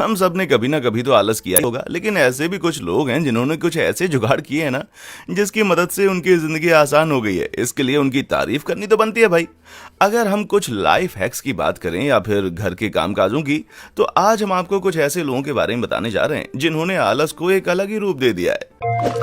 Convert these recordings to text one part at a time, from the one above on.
हम सब ने कभी ना कभी तो आलस किया ही होगा, लेकिन ऐसे भी कुछ लोग हैं जिन्होंने कुछ ऐसे जुगाड़ किए हैं ना, जिसकी मदद से उनकी जिंदगी आसान हो गई है। इसके लिए उनकी तारीफ करनी तो बनती है भाई। अगर हम कुछ लाइफ हैक्स की बात करें या फिर घर के कामकाजों की, तो आज हम आपको कुछ ऐसे लोगों के बारे में बताने जा रहे हैं जिन्होंने आलस को एक अलग ही रूप दे दिया है।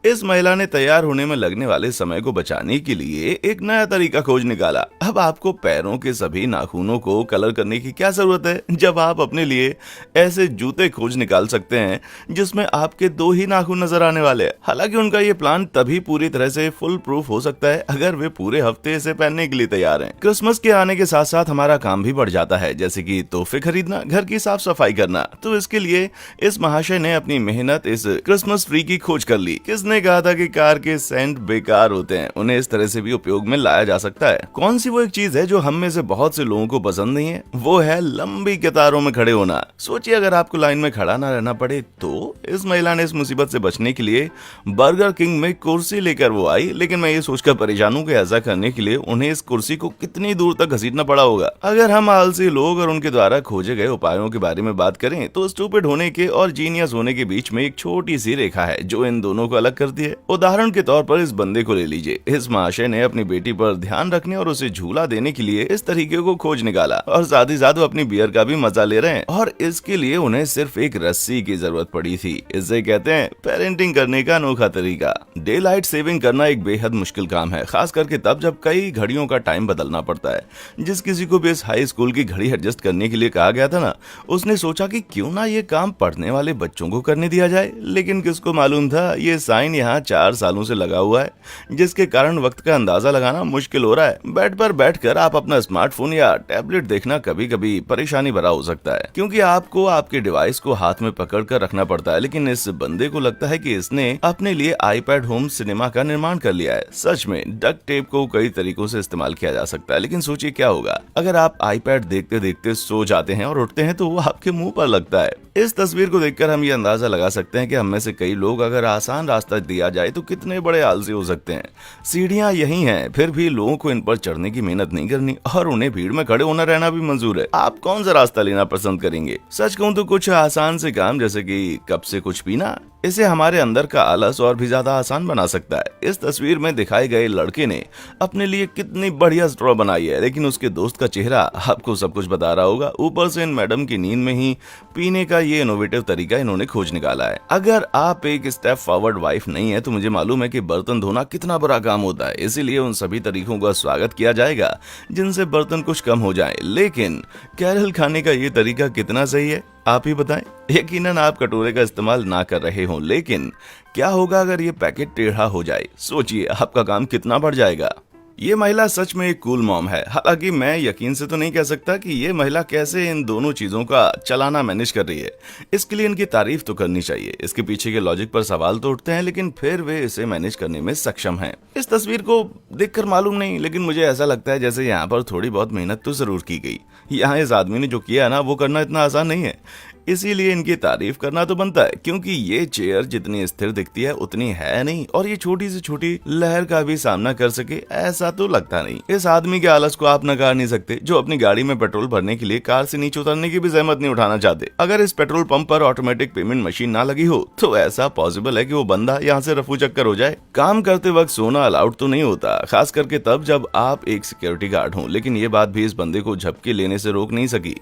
इस महिला ने तैयार होने में लगने वाले समय को बचाने के लिए एक नया तरीका खोज निकाला। अब आपको पैरों के सभी नाखूनों को कलर करने की क्या जरूरत है, जब आप अपने लिए ऐसे जूते खोज निकाल सकते हैं जिसमें आपके 2 ही नाखून नजर आने वाले हैं। हालांकि उनका ये प्लान तभी पूरी तरह से फुल प्रूफ हो सकता है अगर वे पूरे हफ्ते इसे पहनने के लिए तैयार हैं। क्रिसमस के आने के साथ साथ हमारा काम भी बढ़ जाता है, जैसे कि तोहफे खरीदना, घर की साफ सफाई करना। तो इसके लिए इस महाशय ने अपनी मेहनत इस क्रिसमस ट्री की खोज कर ली। किसने कहा था कि कार के सेंट बेकार होते हैं, उन्हें इस तरह से भी उपयोग में लाया जा सकता है। कौन सी वो एक चीज है जो हम में से बहुत से लोगों को पसंद नहीं है? वो है लंबी कतारों में खड़े होना। सोचिए अगर आपको लाइन में खड़ा ना रहना पड़े तो। इस महिला ने इस मुसीबत से बचने के लिए बर्गर किंग में कुर्सी लेकर वो आई, लेकिन मैं ये सोचकर परेशान हूँ कि ऐसा करने के लिए उन्हें इस कुर्सी को कितनी दूर तक घसीटना पड़ा होगा। अगर हम आलसी लोग और उनके द्वारा खोजे गए उपायों के बारे में बात करें तो स्टूपिड होने के और जीनियस होने के बीच में एक छोटी सी रेखा है जो इन दोनों को अलग करती है। उदाहरण के तौर पर इस बंदे को ले लीजिए। इस महाशय ने अपनी बेटी पर ध्यान रखने और उसे झूला देने के लिए इस तरीके को खोज निकाला, और साथ ही साथ वो अपनी बियर का भी मजा ले रहे हैं, और इसके लिए उन्हें सिर्फ एक रस्सी की जरूरत पड़ी थी। इसे कहते हैं पेरेंटिंग करने का अनोखा तरीका। डे लाइट सेविंग करना एक बेहद मुश्किल काम है, खास करके तब जब कई घड़ियों का टाइम बदलना पड़ता है। जिस किसी को भी इस हाई स्कूल की घड़ी एडजस्ट करने के लिए कहा गया था ना, उसने सोचा कि क्यों ना ये काम पढ़ने वाले बच्चों को करने दिया जाए। लेकिन किसको मालूम था ये साइन यहाँ 4 सालों से लगा हुआ है, जिसके कारण वक्त का अंदाजा लगाना मुश्किल हो रहा है। बेड पर बैठकर आप अपना स्मार्टफोन या टैबलेट देखना कभी कभी परेशानी भरा हो सकता है, क्योंकि आपको आपके डिवाइस को हाथ में पकड़कर रखना पड़ता है। लेकिन इस बंदे को लगता है कि इसने अपने लिए आईपैड होम सिनेमा का निर्माण कर लिया है। सच में डक्ट टेप को कई तरीकों से इस्तेमाल किया जा सकता है, लेकिन सोचिए क्या होगा अगर आप आईपैड देखते देखते सो जाते हैं और उठते हैं तो वो आपके मुंह पर लगता है। इस तस्वीर को देखकर हम ये अंदाजा लगा सकते हैं कि हम में से कई लोग अगर आसान रास्ता दिया जाए तो कितने बड़े आलसी हो सकते हैं। सीढ़ियां यही हैं, फिर भी लोगों को इन पर चढ़ने की मेहनत नहीं करनी और उन्हें भीड़ में खड़े होना रहना भी मंजूर है। आप कौन सा रास्ता लेना पसंद करेंगे? सच कहूं तो कुछ आसान से काम, जैसे कि कप से कुछ पीना, इसे हमारे अंदर का आलस और भी ज्यादा आसान बना सकता है। इस तस्वीर में दिखाए गए लड़के ने अपने लिए कितनी बढ़िया स्ट्रॉ बनाई है, लेकिन उसके दोस्त का चेहरा आपको सब कुछ बता रहा होगा। ऊपर से इन मैडम की नींद में ही पीने का ये इनोवेटिव तरीका इन्होंने खोज निकाला है। अगर आप एक स्टेप फॉरवर्ड वाइफ नहीं है तो मुझे मालूम है कि बर्तन धोना कितना बुरा काम होता है, इसीलिए उन सभी तरीकों का स्वागत किया जाएगा जिनसे बर्तन कुछ कम हो जाए। लेकिन कैरल खाने का ये तरीका कितना सही है, आप ही बताएं। यकीनन आप कटोरे का इस्तेमाल ना कर रहे हों, लेकिन क्या होगा अगर ये पैकेट टेढ़ा हो जाए? सोचिए आपका काम कितना बढ़ जाएगा। ये महिला सच में एक कूल मॉम है। हालांकि मैं यकीन से तो नहीं कह सकता कि ये महिला कैसे इन दोनों चीजों का चलाना मैनेज कर रही है। इसके लिए इनकी तारीफ तो करनी चाहिए। इसके पीछे के लॉजिक पर सवाल तो उठते हैं, लेकिन फिर वे इसे मैनेज करने में सक्षम हैं। इस तस्वीर को देखकर मालूम नहीं, लेकिन मुझे ऐसा लगता है जैसे यहाँ पर थोड़ी बहुत मेहनत तो जरूर की गई। यहाँ इस आदमी ने जो किया ना, वो करना इतना आसान नहीं है, इसीलिए इनकी तारीफ करना तो बनता है। क्योंकि ये चेयर जितनी स्थिर दिखती है उतनी है नहीं, और ये छोटी से छोटी लहर का भी सामना कर सके ऐसा तो लगता नहीं। इस आदमी के आलस को आप नकार नहीं सकते, जो अपनी गाड़ी में पेट्रोल भरने के लिए कार से नीचे उतरने की भी जहमत नहीं उठाना चाहते। अगर इस पेट्रोल पंप पर ऑटोमेटिक पेमेंट मशीन ना लगी हो तो ऐसा पॉसिबल है कि वो बंदा यहाँ से रफू चक्कर हो जाए। काम करते वक्त सोना अलाउड तो नहीं होता, खास करके तब जब आप एक सिक्योरिटी गार्ड हो। लेकिन ये बात भी इस बंदे को झपके लेने से रोक नहीं सकी।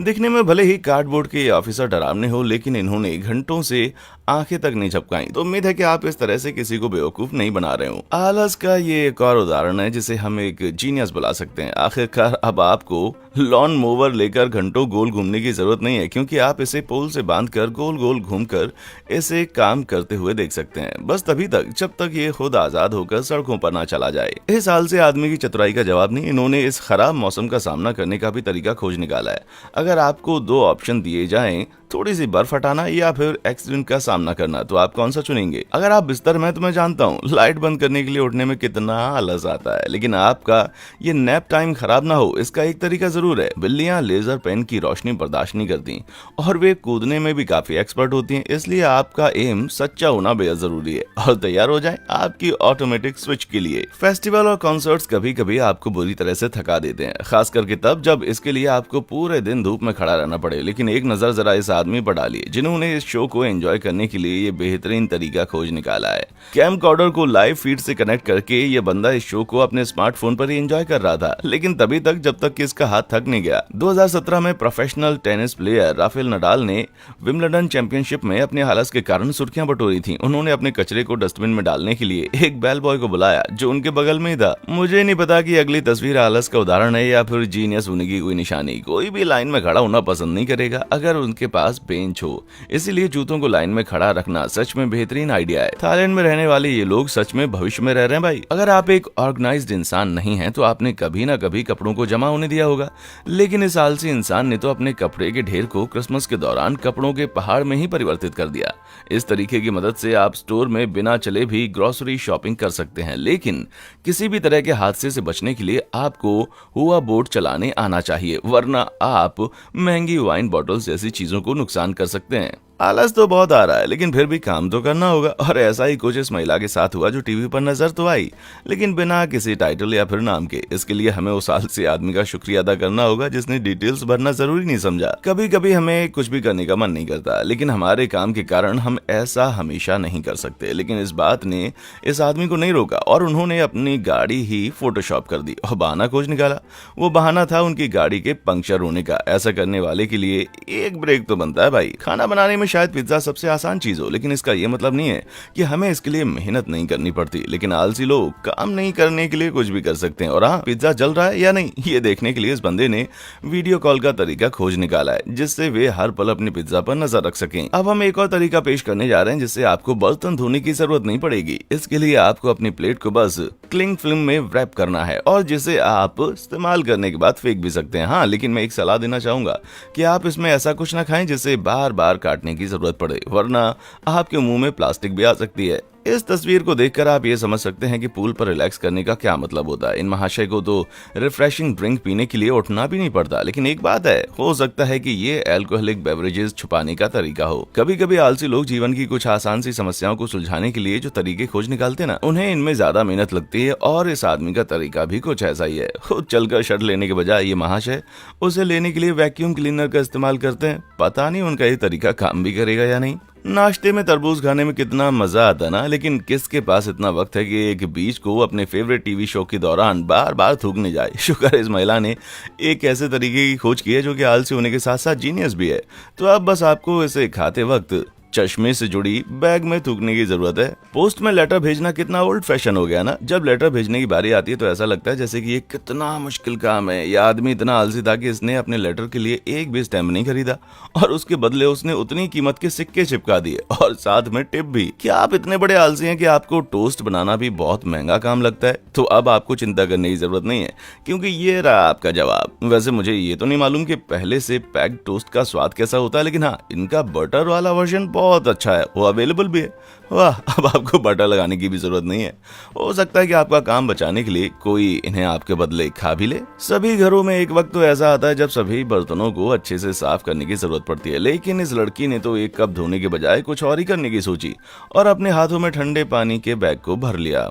दिखने में भले ही कार्डबोर्ड के ऑफिसर डरावने हो, लेकिन इन्होंने घंटों से आंखें तक नहीं झपकाई। तो उम्मीद है कि आप इस तरह से किसी को बेवकूफ नहीं बना रहे हो। आलस का ये एक और उदाहरण है जिसे हम एक जीनियस बुला सकते हैं। आखिरकार अब आपको लॉन मोवर लेकर घंटों गोल घूमने की जरूरत नहीं है, क्योंकि आप इसे पोल से बांधकर गोल गोल घूमकर इसे काम करते हुए देख सकते हैं। बस तभी तक जब तक ये खुद आजाद होकर सड़कों पर ना चला जाए। इस हाल से आदमी की चतुराई का जवाब नहीं, इन्होंने इस खराब मौसम का सामना करने का भी तरीका खोज निकाला है। अगर आपको 2 ऑप्शन दिए जाएं थोड़ी सी बर्फ हटाना या फिर एक्सीडेंट का सामना करना, तो आप कौन सा चुनेंगे? अगर आप बिस्तर में, तो मैं जानता हूँ लाइट बंद करने के लिए उठने में कितना आलस आता है, लेकिन आपका ये नैप टाइम खराब ना हो, इसका एक तरीका जरूर है। बिल्लियां लेजर पेन की रोशनी बर्दाश्त नहीं करती और वे कूदने में भी काफी एक्सपर्ट होती हैं, इसलिए आपका एम सच्चा होना बेहद जरूरी है। और तैयार हो जाए आपकी ऑटोमेटिक स्विच के लिए। फेस्टिवल और कॉन्सर्ट्स कभी कभी आपको बुरी तरह से थका देते हैं, खास करके तब जब इसके लिए आपको पूरे दिन धूप में खड़ा रहना पड़े। लेकिन एक नजर जरा इस आदमी पर डालिए जिन्होंने इस शो को एंजॉय करने के लिए ये बेहतरीन तरीका खोज निकाला है। कैमकॉर्डर को लाइव फीड से कनेक्ट करके ये बंदा इस शो को अपने स्मार्टफोन पर ही एंजॉय कर रहा था, लेकिन तभी तक जब तक कि इसका हाथ थक नहीं गया। 2017 में professional tennis player Rafael Nadal ने विंबलडन चैंपियनशिप में अपने आलस के कारण सुर्खियां बटोरी थी। उन्होंने अपने कचरे को डस्टबिन में डालने के लिए एक बेल बॉय को बुलाया जो उनके बगल में ही था। मुझे नहीं पता कि अगली तस्वीर आलस का उदाहरण है या फिर जीनियस होने की कोई निशानी। कोई भी लाइन में खड़ा होना पसंद नहीं करेगा अगर उनके पास बेंच हो, इसीलिए जूतों को लाइन में खड़ा रखना सच में बेहतरीन आइडिया है। थाईलैंड में रहने वाले ये लोग सच में भविष्य में रह रहे हैं भाई। अगर आप एक ऑर्गेनाइज्ड इंसान नहीं है तो आपने कभी ना कभी कपड़ों को जमा होने दिया होगा, लेकिन इस आलसी इंसान ने तो अपने कपड़े के ढेर को क्रिसमस के दौरान कपड़ों के पहाड़ में ही परिवर्तित कर दिया। इस तरीके की मदद से आप स्टोर में बिना चले भी ग्रोसरी शॉपिंग कर सकते हैं, लेकिन किसी भी तरह के हादसे से बचने के लिए आपको हुआ बोट चलाने आना चाहिए, वरना आप महंगी वाइन बॉटल्स जैसी चीजों को नुकसान कर सकते हैं। आलस तो बहुत आ रहा है, लेकिन फिर भी काम तो करना होगा, और ऐसा ही कुछ इस महिला के साथ हुआ जो टीवी पर नजर तो आई, लेकिन बिना किसी टाइटल या फिर नाम के। इसके लिए हमें उस आलसी आदमी का शुक्रिया अदा करना होगा जिसने डिटेल्स भरना जरूरी नहीं समझा। कभी कभी हमें कुछ भी करने का मन नहीं करता, लेकिन हमारे काम के कारण हम ऐसा हमेशा नहीं कर सकते। लेकिन इस बात ने इस आदमी को नहीं रोका और उन्होंने अपनी गाड़ी ही फोटोशॉप कर दी और बहाना खोज निकाला। वो बहाना था उनकी गाड़ी के पंक्चर होने का। ऐसा करने वाले के लिए एक ब्रेक तो बनता है भाई। खाना बनाने में शायद पिज्जा सबसे आसान चीज हो, लेकिन इसका यह मतलब नहीं है कि हमें इसके लिए मेहनत नहीं करनी पड़ती। लेकिन आलसी लोग काम नहीं करने के लिए कुछ भी कर सकते हैं। और हाँ, पिज्जा जल रहा है या नहीं ये देखने के लिए इस बंदे ने वीडियो कॉल का तरीका खोज निकाला है, जिससे वे हर पल अपनी पिज्जा पर नजर रख सकें। अब हम एक और तरीका पेश करने जा रहे हैं जिससे आपको बर्तन धोने की जरूरत नहीं पड़ेगी। इसके लिए आपको अपनी प्लेट को बस क्लिंग फिल्म में रैप करना है और जिसे आप इस्तेमाल करने के बाद फेंक भी सकते हैं। हाँ, लेकिन मैं एक सलाह देना चाहूंगा कि आप इसमें ऐसा कुछ ना खाएं जिसे बार बार काटने की जरूरत पड़े, वरना आपके मुंह में प्लास्टिक भी आ सकती है। इस तस्वीर को देखकर आप ये समझ सकते हैं कि पूल पर रिलैक्स करने का क्या मतलब होता है। इन महाशय को तो रिफ्रेशिंग ड्रिंक पीने के लिए उठना भी नहीं पड़ता। लेकिन एक बात है, हो सकता है कि ये अल्कोहलिक बेवरेजेस छुपाने का तरीका हो। कभी कभी आलसी लोग जीवन की कुछ आसान सी समस्याओं को सुलझाने के लिए जो तरीके खोज निकालते ना, उन्हें इनमें ज्यादा मेहनत लगती है। और इस आदमी का तरीका भी कुछ ऐसा ही है। खुद चलकर शर्ट लेने के बजाय ये महाशय उसे लेने के लिए वैक्यूम क्लीनर का इस्तेमाल करते हैं। पता नहीं उनका ये तरीका काम भी करेगा या नहीं। नाश्ते में तरबूज खाने में कितना मजा आता ना, लेकिन किसके पास इतना वक्त है कि एक बीज को अपने फेवरेट टीवी शो के दौरान बार बार थूकने जाए। शुक्र है इस महिला ने एक ऐसे तरीके की खोज की है जो कि आलसी होने के साथ साथ जीनियस भी है। तो अब बस आपको इसे खाते वक्त चश्मे से जुड़ी बैग में थूकने की जरूरत है। पोस्ट में लेटर भेजना कितना ओल्ड फैशन हो गया ना। जब लेटर भेजने की बारी आती है तो ऐसा लगता है जैसे कि ये कितना मुश्किल काम है। यह आदमी इतना आलसी था कि इसने अपने लेटर के लिए एक भी स्टैम्प नहीं खरीदा और उसके बदले उसने उतनी कीमत के सिक्के चिपका दिए और साथ में टिप भी। क्या आप इतने बड़े आलसी हैं कि आपको टोस्ट बनाना भी बहुत महंगा काम लगता है? तो अब आपको चिंता करने की जरूरत नहीं है, क्योंकि ये रहा आपका जवाब। वैसे मुझे ये तो नहीं मालूम कि पहले से पैक्ड टोस्ट का स्वाद कैसा होता है, लेकिन हाँ, इनका बटर वाला वर्जन बहुत अच्छा है, वो अवेलेबल भी है। वाह, अब आपको बटर लगाने की भी जरूरत नहीं है। हो सकता है कि आपका काम बचाने के लिए कोई इन्हें आपके बदले खा भी ले। सभी घरों में एक वक्त तो ऐसा आता है जब सभी बर्तनों को अच्छे से साफ करने की जरूरत पड़ती है, लेकिन इस लड़की ने तो एक कप धोने के बजाय कुछ और ही करने की सोची और अपने हाथों में ठंडे पानी के बैग को भर लिया।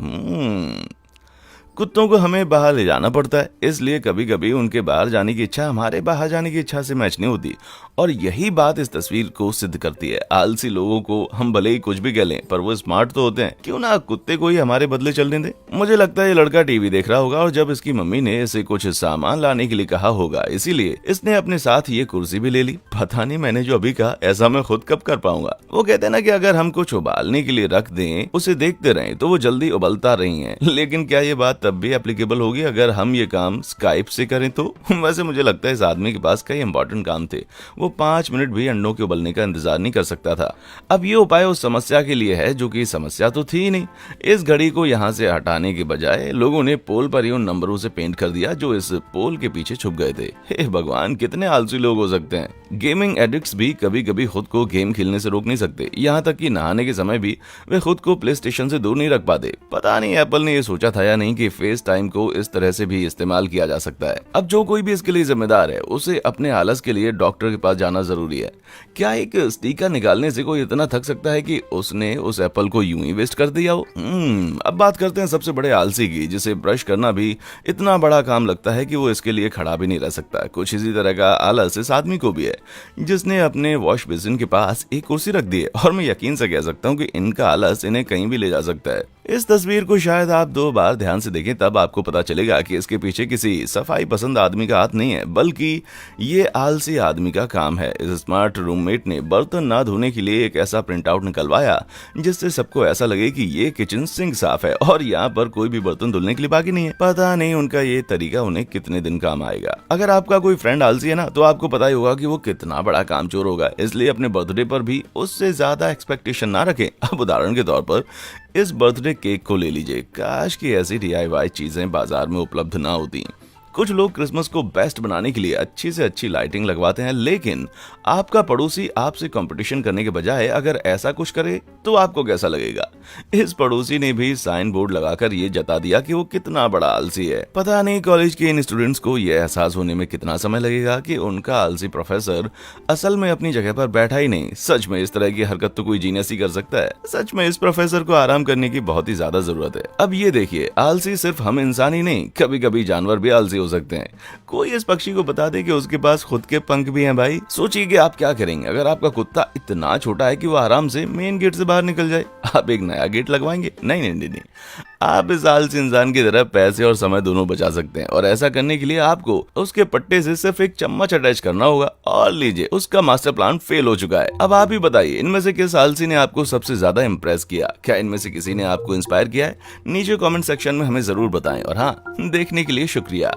कुत्तों को हमें बाहर ले जाना पड़ता है, इसलिए कभी कभी उनके बाहर जाने की इच्छा हमारे बाहर जाने की इच्छा से मैच नहीं होती। और यही बात इस तस्वीर को सिद्ध करती है। आलसी लोगों को हम भले ही कुछ भी कह लें, पर वो स्मार्ट तो होते हैं। क्यों ना कुत्ते को ही हमारे बदले चलने दे। मुझे लगता है ये लड़का टीवी देख रहा होगा और जब इसकी मम्मी ने इसे कुछ सामान लाने के लिए कहा होगा, इसीलिए इसने अपने साथ ये कुर्सी भी ले ली। पता नहीं मैंने जो अभी कहा ऐसा मैं खुद कब कर पाऊंगा। वो कहते हैं ना कि अगर हम कुछ उबालने के लिए रख दें, उसे देखते रहें तो वो जल्दी उबलता रही है। लेकिन क्या ये बात तब भी एप्लीकेबल होगी अगर हम ये काम स्काइप से करें तो। वैसे मुझे लगता है इस आदमी के पास कई इंपॉर्टेंट काम थे, वो 5 मिनट भी अंडों के उबलने का इंतजार नहीं कर सकता था। अब ये उपाय उस समस्या के लिए है जो कि समस्या तो थी ही नहीं। इस घड़ी को यहाँ से हटाने के बजाय लोगों ने पोल पर ही उन नंबरों से पेंट कर दिया जो इस पोल के पीछे छुप गए थे। हे भगवान, कितने आलसी लोग हो सकते हैं। गेमिंग एडिक्ट्स भी कभी कभी खुद को गेम खेलने से रोक नहीं सकते, यहाँ तक कि नहाने के समय भी वे खुद को प्ले स्टेशन से दूर नहीं रख पाते। पता नहीं एप्पल ने ये सोचा था या नहीं कि फेस टाइम को इस तरह से भी इस्तेमाल किया जा सकता है। अब जो कोई भी इसके लिए जिम्मेदार है उसे अपने आलस के लिए डॉक्टर के पास जाना जरूरी है। क्या एक स्टीकर निकालने से कोई इतना थक सकता है कि उसने उस एप्पल को यूं ही वेस्ट कर दिया हो? अब बात करते हैं सबसे बड़े आलसी की, जिसे ब्रश करना भी इतना बड़ा काम लगता है कि वो इसके लिए खड़ा भी नहीं रह सकता। कुछ इसी तरह का आलस इस आदमी को भी है जिसने अपने वॉश बेसिन के पास एक कुर्सी रख दी है, और मैं यकीन से कह सकता हूँ कि इनका आलस इन्हें कहीं भी ले जा सकता है। इस तस्वीर को शायद आप 2 बार ध्यान से देखें, तब आपको पता चलेगा कि इसके पीछे किसी सफाई पसंद आदमी का हाथ नहीं है, बल्कि ये आलसी आदमी का काम है। इस स्मार्ट रूममेट ने बर्तन ना धोने के लिए एक ऐसा प्रिंट आउट निकलवाया जिससे सबको ऐसा लगे कि ये किचन सिंक साफ है और यहाँ पर कोई भी बर्तन धुलने के लिए बाकी नहीं है। पता नहीं उनका ये तरीका उन्हें कितने दिन काम आएगा। अगर आपका कोई फ्रेंड आलसी है ना, तो आपको पता ही होगा कि वो कितना बड़ा कामचोर होगा, इसलिए अपने बर्थडे पर भी उससे ज्यादा एक्सपेक्टेशन ना रखें। अब उदाहरण के तौर पर इस बर्थडे केक को ले लीजिए। काश की ऐसी DIY चीजें बाजार में उपलब्ध ना होती। कुछ लोग क्रिसमस को बेस्ट बनाने के लिए अच्छी से अच्छी लाइटिंग लगवाते हैं, लेकिन आपका पड़ोसी आपसे कंपटीशन करने के बजाय अगर ऐसा कुछ करे तो आपको कैसा लगेगा? इस पड़ोसी ने भी साइन बोर्ड लगाकर ये जता दिया कि वो कितना बड़ा आलसी है। पता नहीं कॉलेज के इन स्टूडेंट्स को ये एहसास होने में कितना समय लगेगा कि उनका आलसी प्रोफेसर असल में अपनी जगह पर बैठा ही नहीं। सच में इस तरह की हरकत तो कोई जीनियस ही कर सकता है। सच में इस प्रोफेसर को आराम करने की बहुत ही ज्यादा जरूरत है। अब ये देखिए, आलसी सिर्फ हम इंसान ही नहीं, कभी कभी जानवर भी आलसी हो सकते हैं। कोई इस पक्षी को बता दे कि उसके पास खुद के पंख भी हैं भाई। सोचिए कि आप क्या करेंगे अगर आपका कुत्ता इतना छोटा है कि वो आराम से मेन गेट से बाहर निकल जाए। आप एक नया गेट लगवाएंगे? नहीं नहीं नहीं, नहीं। आप इस आलसी इंसान की तरह पैसे और समय दोनों बचा सकते हैं, और ऐसा करने के लिए आपको उसके पट्टे से सिर्फ एक चम्मच अटैच करना होगा। और लीजिए, उसका मास्टर प्लान फेल हो चुका है। अब आप ही बताइए, इनमें से किस आलसी ने आपको सबसे ज्यादा इंप्रेस किया? क्या इनमें से किसी ने आपको इंस्पायर किया है? नीचे कमेंट सेक्शन में हमें जरूर बताएं। और हाँ, देखने के लिए शुक्रिया।